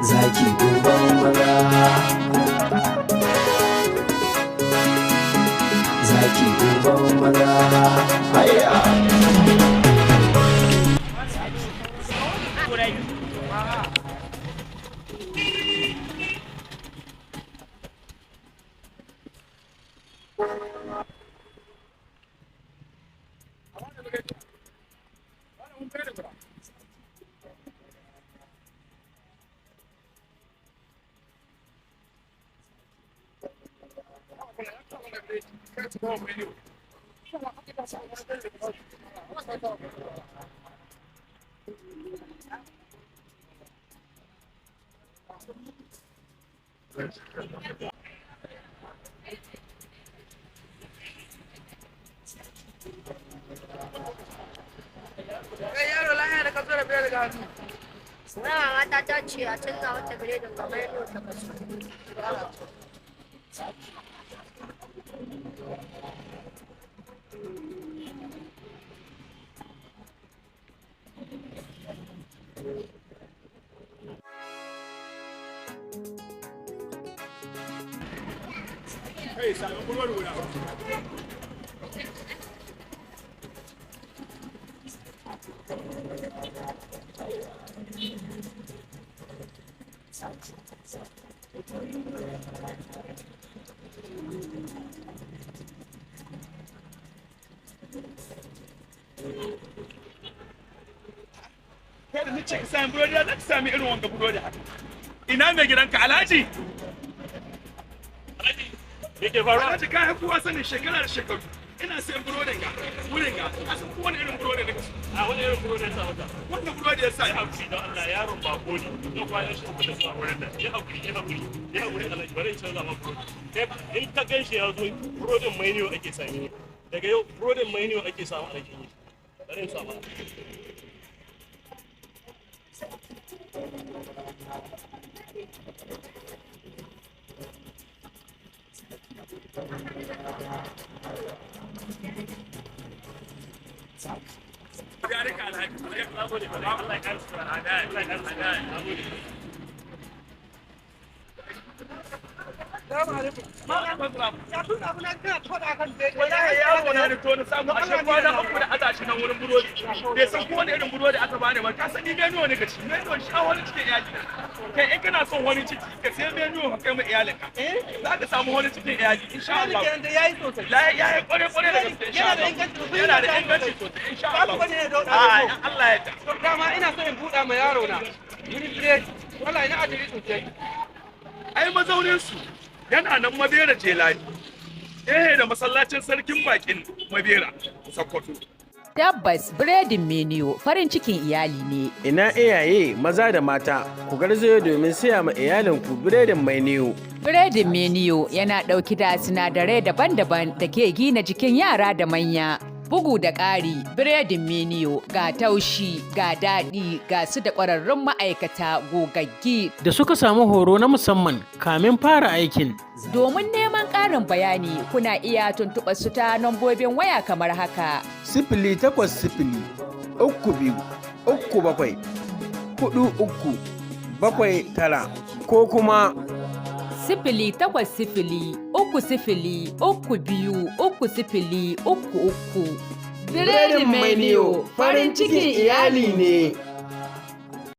Zaki uban maza, zaki uban maza, haya. Mama ta ce a canza mata biredin kamar yadda ta kaso. Kai, sami kuma rura. Kai da nace ka sami burodi, za ka sami irin wanga burodi haka. Ina mai gidanka Alhaji? Alhaji, yake faruwa? Alhaji ka haifu wasannin shekara da shekaru. Ina sayan burodin ga, wurin ga, a san kowane irin burodi ne kasu. A wani irin burodi ya sa wata? Wanda burodi ya sa ya haƙuri don Allah yaron ba ko ne. Don kwanan shi da su a wurin da. Ya haƙuri, ya haƙuri, ya haƙuri Alhaji, bari in canza ma burodi. In ka gan shi ya zo, burodin mainiyo ake sami. Daga yau, burodin mainiyo ake samu a jikin shi. Bari in samu. Wallahi yaro na da tona samu a shekwa da uku da aza shi nan wurin burodi. Bai san kowane irin burodi aka bani ba. Ka sani menuwa ne ka ci. Menuwa sha wani cikin iyali. Kai in kana son wani ciki ka sai menuwa ka kai ma iyalinka. Za ka samu wani cikin iyali insha Allah. Yayi sosai. Yayi kware da gaske insha Allah. Yana da inganci sosai insha Allah. Allah ya ta. Dama ina so in buɗa ma yaro na. Wuri biredi. Wallahi na ajiri sosai. Ai mazaunin su yana nan Mabera Jelani. Da masallacin sarkin bakin Mabera Sokoto. Tabbas biredin mainiyo farin cikin iyali ne. Ina iyaye maza da mata ku garzayo domin siya ma iyalinku biredin mainiyo. Biredin mainiyo yana ɗauki da sinadarai daban-daban da ke gina jikin yara da manya. Bugu da ƙari, biredin mainiyo ga taushi, ga dadi, ga su da ƙwararrun ma'aikata gogaggi da suka samu horo na musamman kamin fara aikin. Domin neman ƙarin bayani kuna iya tuntuɓar su ta nambobin waya kamar haka. 0800-32-43-49 ko kuma 0800-303-233. Biredin mainiyo farin cikin iyali ne.